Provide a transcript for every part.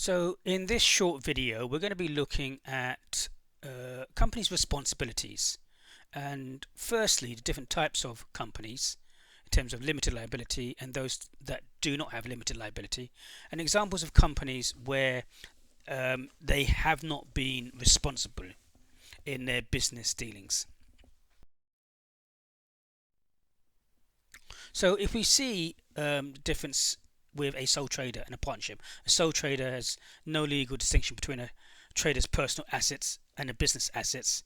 So in this short video, we're going to be looking at companies' responsibilities, and firstly, the different types of companies in terms of limited liability and those that do not have limited liability, and examples of companies where they have not been responsible in their business dealings. So if we see the difference with a sole trader and a partnership, a sole trader has no legal distinction between a trader's personal assets and a business assets,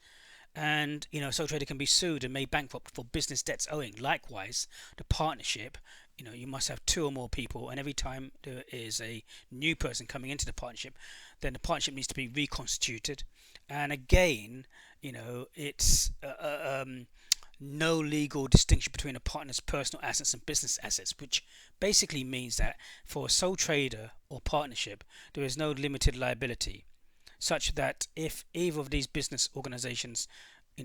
and a sole trader can be sued and made bankrupt for business debts owing. Likewise, the partnership, you must have two or more people, and every time there is a new person coming into the partnership, then the partnership needs to be reconstituted. And again, it's no legal distinction between a partner's personal assets and business assets, which basically means that for a sole trader or partnership, there is no limited liability, such that if either of these business organizations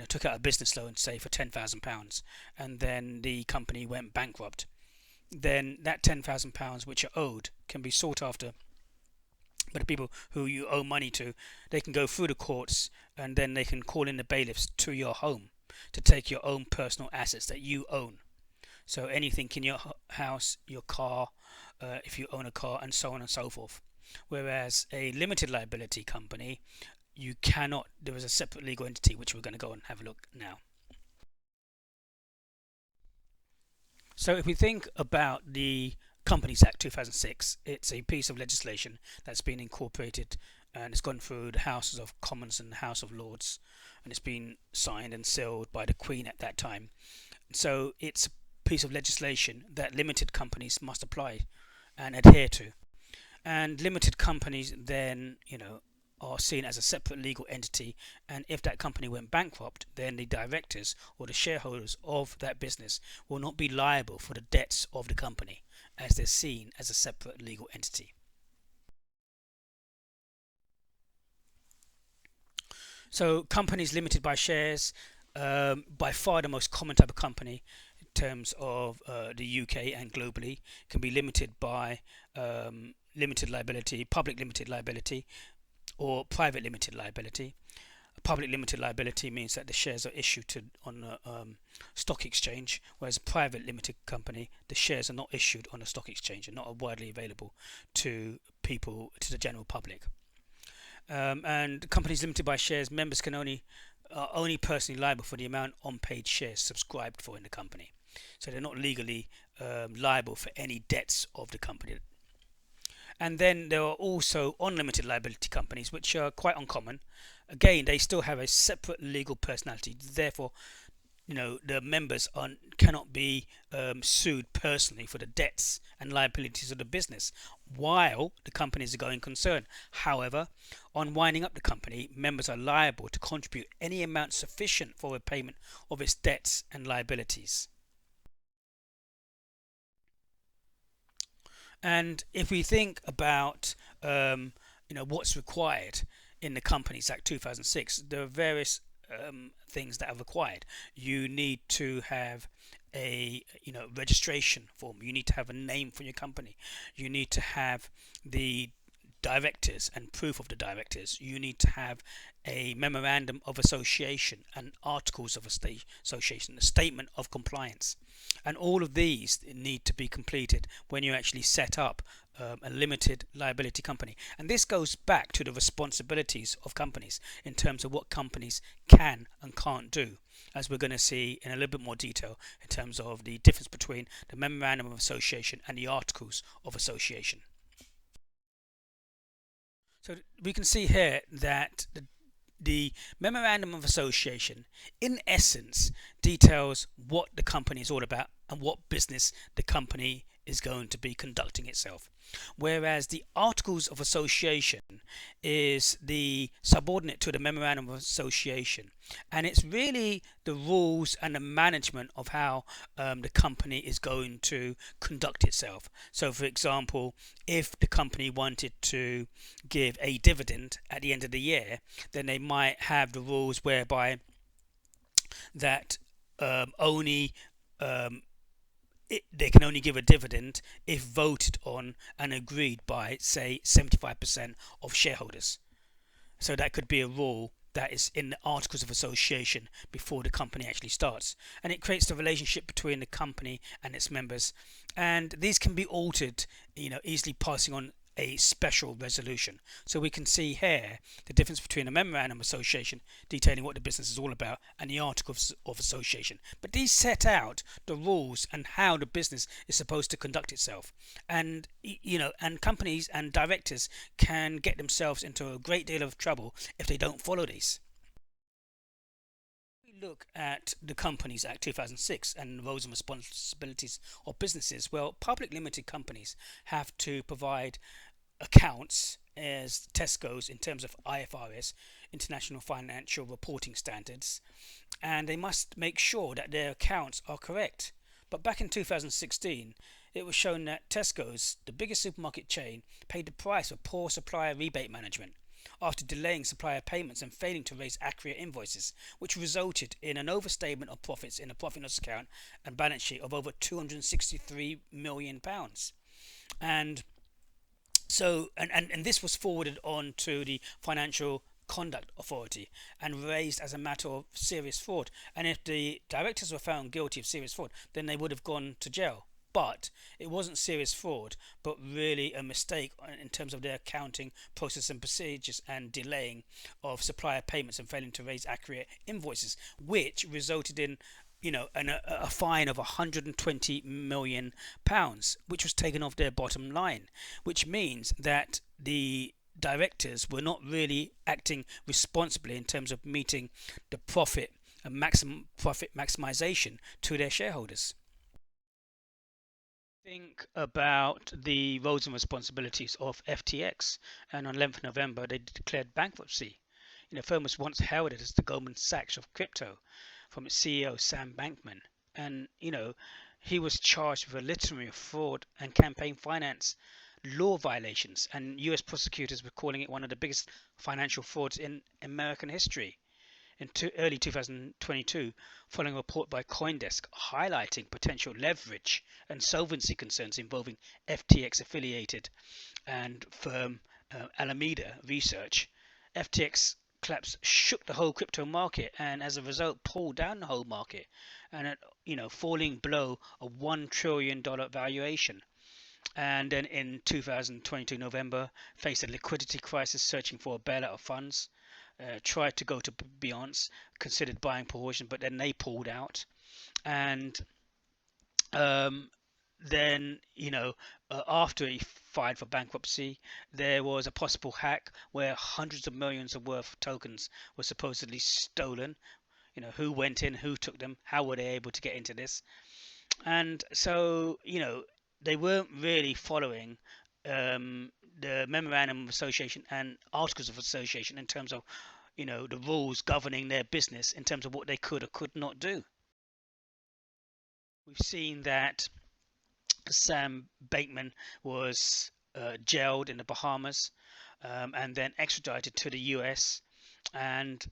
took out a business loan, say for £10,000, and then the company went bankrupt, then that £10,000 which are owed can be sought after by the people who you owe money to. They can go through the courts, and then they can call in the bailiffs to your home to take your own personal assets that you own. So anything in your house, your car, if you own a car, and so on and so forth. Whereas a limited liability company, you cannot, there is a separate legal entity, which we're going to go and have a look now. So if we think about the Companies Act 2006, it's a piece of legislation that's been incorporated and it's gone through the Houses of Commons and the House of Lords, and it's been signed and sealed by the Queen at that time. So it's a piece of legislation that limited companies must apply and adhere to. And limited companies then, are seen as a separate legal entity, and if that company went bankrupt, then the directors or the shareholders of that business will not be liable for the debts of the company, as they're seen as a separate legal entity. So companies limited by shares, by far the most common type of company in terms of the UK and globally, can be limited by limited liability, public limited liability, or private limited liability. Public limited liability means that the shares are issued on a stock exchange, whereas a private limited company, the shares are not issued on a stock exchange and not widely available to people, to the general public. And companies limited by shares, members can are only personally liable for the amount unpaid shares subscribed for in the company. So they're not legally liable for any debts of the company. And then there are also unlimited liability companies, which are quite uncommon. Again, they still have a separate legal personality. Therefore, the members cannot be sued personally for the debts and liabilities of the business while the company is a going concern. However, on winding up the company, members are liable to contribute any amount sufficient for repayment of its debts and liabilities. And if we think about what's required in the Companies Act 2006, there are various things that are required. You need to have a registration form. You need to have a name for your company. You need to have the directors and proof of the directors. You need to have a memorandum of association and articles of association, a statement of compliance, and all of these need to be completed when you actually set up a limited liability company. And this goes back to the responsibilities of companies in terms of what companies can and can't do, as we're going to see in a little bit more detail in terms of the difference between the memorandum of association and the articles of association. So we can see here that the memorandum of association in essence details what the company is all about and what business the company is going to be conducting itself, whereas the articles of association is the subordinate to the memorandum of association, and it's really the rules and the management of how the company is going to conduct itself. So for example, if the company wanted to give a dividend at the end of the year, then they might have the rules whereby that only they can only give a dividend if voted on and agreed by, say, 75% of shareholders. So that could be a rule that is in the articles of association before the company actually starts, and it creates the relationship between the company and its members. And these can be altered, easily passing on a special resolution. So we can see here the difference between a memorandum of association detailing what the business is all about and the articles of association. But these set out the rules and how the business is supposed to conduct itself. And and companies and directors can get themselves into a great deal of trouble if they don't follow these. We look at the Companies Act 2006 and the roles and responsibilities of businesses. Well, public limited companies have to provide accounts as Tesco's in terms of IFRS, International Financial Reporting Standards, and they must make sure that their accounts are correct. But back in 2016, it was shown that Tesco's, the biggest supermarket chain, paid the price for poor supplier rebate management after delaying supplier payments and failing to raise accurate invoices, which resulted in an overstatement of profits in the profit and loss account and balance sheet of over £263 million. And and this was forwarded on to the Financial Conduct Authority and raised as a matter of serious fraud. And if the directors were found guilty of serious fraud, then they would have gone to jail. But it wasn't serious fraud, but really a mistake in terms of their accounting process and procedures and delaying of supplier payments and failing to raise accurate invoices, which resulted in a fine of £120 million, which was taken off their bottom line, which means that the directors were not really acting responsibly in terms of meeting the profit and maximum profit maximization to their shareholders. Think about the roles and responsibilities of FTX, and on 11th November they declared bankruptcy. The firm was once heralded as the Goldman Sachs of crypto, from its CEO Sam Bankman, and he was charged with a litany of fraud and campaign finance law violations, and U.S. prosecutors were calling it one of the biggest financial frauds in American history. In early 2022, following a report by CoinDesk highlighting potential leverage and solvency concerns involving FTX affiliated and firm Alameda Research, FTX collapse shook the whole crypto market and as a result pulled down the whole market, and falling below a $1 trillion valuation. And then in 2022 November, faced a liquidity crisis, searching for a bailout of funds. Tried to go to Beyonce, considered buying Proportion, but then they pulled out. And then after he filed for bankruptcy, there was a possible hack where hundreds of millions of worth of tokens were supposedly stolen. Who went in, who took them, how were they able to get into this? And so they weren't really following the memorandum of association and articles of association in terms of the rules governing their business in terms of what they could or could not do. We've seen that Sam Bankman was jailed in the Bahamas, and then extradited to the US, and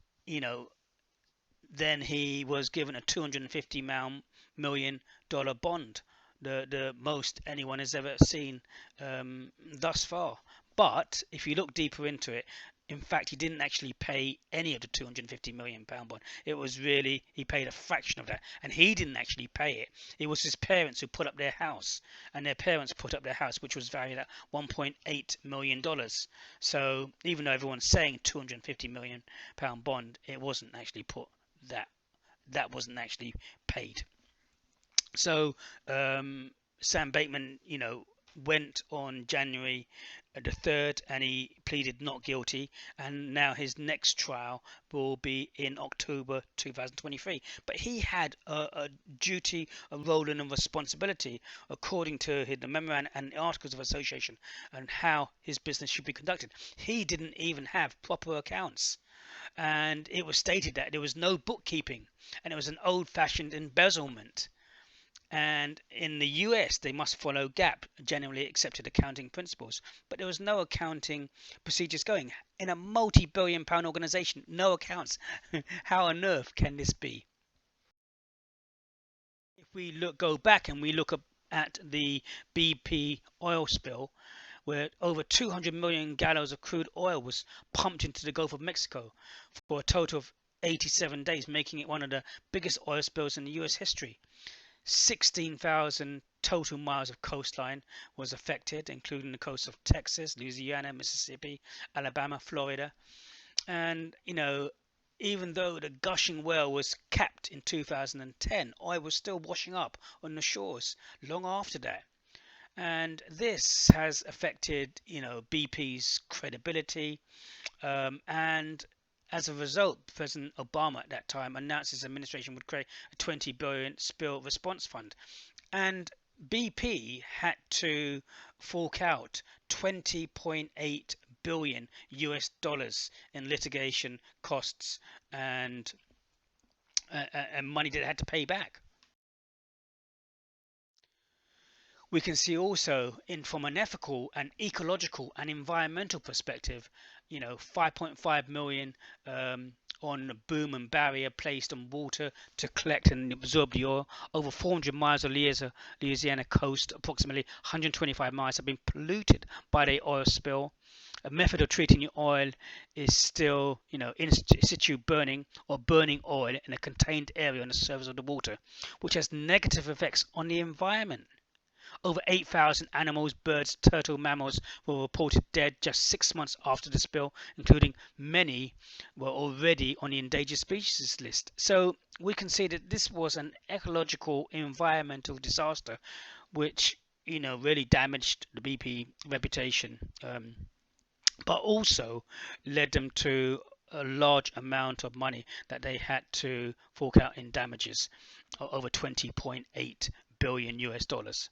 then he was given a $250 million bond, the most anyone has ever seen thus far. But if you look deeper into it, in fact, he didn't actually pay any of the £250 million bond. It was really, he paid a fraction of that, and he didn't actually pay it. It was his parents who put up their house, and their parents put up their house, which was valued at $1.8 million. So even though everyone's saying £250 million bond, it wasn't actually put, that wasn't actually paid. So Sam Bankman, went on January the 3rd, and he pleaded not guilty, and now his next trial will be in October 2023. But he had a duty, a role and a responsibility according to the memorandum and the articles of association and how his business should be conducted. He didn't even have proper accounts, and it was stated that there was no bookkeeping, and it was an old-fashioned embezzlement. And in the US, they must follow GAAP, generally accepted accounting principles. But there was no accounting procedures going. In a multi-billion-pound organization, no accounts. How on earth can this be? If we go back and we look at the BP oil spill, where over 200 million gallons of crude oil was pumped into the Gulf of Mexico for a total of 87 days, making it one of the biggest oil spills in the US history. 16,000 total miles of coastline was affected, including the coasts of Texas, Louisiana, Mississippi, Alabama, Florida. And, even though the gushing well was capped in 2010, oil was still washing up on the shores long after that. And this has affected, BP's credibility. And as a result, President Obama at that time announced his administration would create a 20 billion spill response fund. And BP had to fork out 20.8 billion US dollars in litigation costs and money that it had to pay back. We can see also from an ethical and ecological and environmental perspective, 5.5 million on a boom and barrier placed on water to collect and absorb the oil. Over 400 miles of Louisiana coast, approximately 125 miles, have been polluted by the oil spill. A method of treating your oil is still, in situ burning or burning oil in a contained area on the surface of the water, which has negative effects on the environment. Over 8,000 animals, birds, turtle, mammals were reported dead just 6 months after the spill, including many were already on the endangered species list. So we can see that this was an ecological, environmental disaster, which really damaged the BP reputation, but also led them to a large amount of money that they had to fork out in damages, over 20.8 billion US dollars.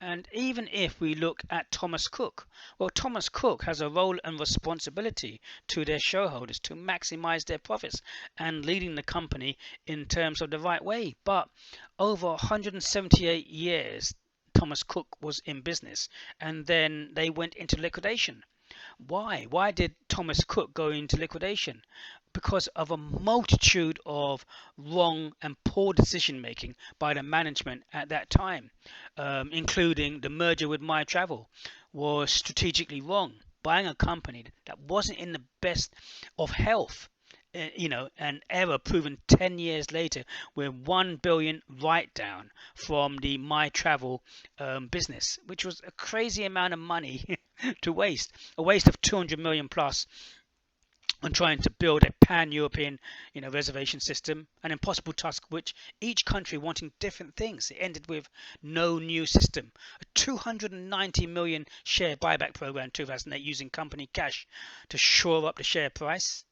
And even if we look at Thomas Cook, well, Thomas Cook has a role and responsibility to their shareholders to maximize their profits and leading the company in terms of the right way. But over 178 years, Thomas Cook was in business, and then they went into liquidation. Why? Why did Thomas Cook go into liquidation? Because of a multitude of wrong and poor decision making by the management at that time, including the merger with My Travel was strategically wrong. Buying a company that wasn't in the best of health, an error proven 10 years later with 1 billion write down from the My Travel business, which was a crazy amount of money to waste, a waste of 200 million plus on trying to build a pan-European, reservation system, an impossible task which each country wanting different things. It ended with no new system. A 290 million share buyback program in 2008 using company cash to shore up the share price.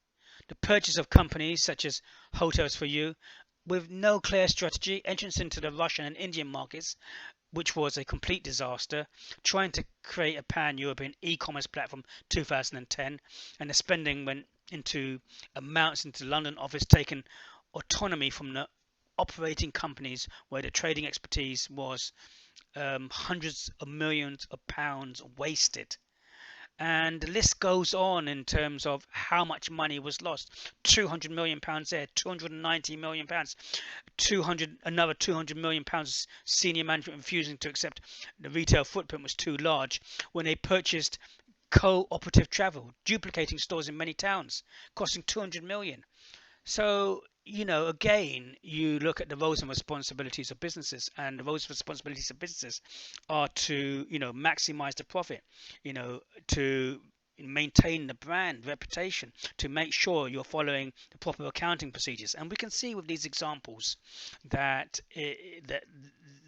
The purchase of companies such as Hotels for You with no clear strategy, entrance into the Russian and Indian markets, which was a complete disaster, trying to create a pan-European e-commerce platform 2010, and the spending went into amounts into the London office, taking autonomy from the operating companies where the trading expertise was hundreds of millions of pounds wasted. And the list goes on in terms of how much money was lost. 200 million pounds there, 290 million pounds, another 200 million pounds senior management refusing to accept the retail footprint was too large when they purchased cooperative travel, duplicating stores in many towns, costing 200 million. So, again, you look at the roles and responsibilities of businesses, and the roles and responsibilities of businesses are to, maximize the profit, to maintain the brand reputation, to make sure you're following the proper accounting procedures. And we can see with these examples that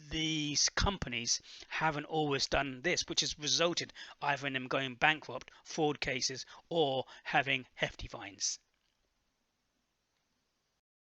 these companies haven't always done this, which has resulted either in them going bankrupt, fraud cases, or having hefty fines.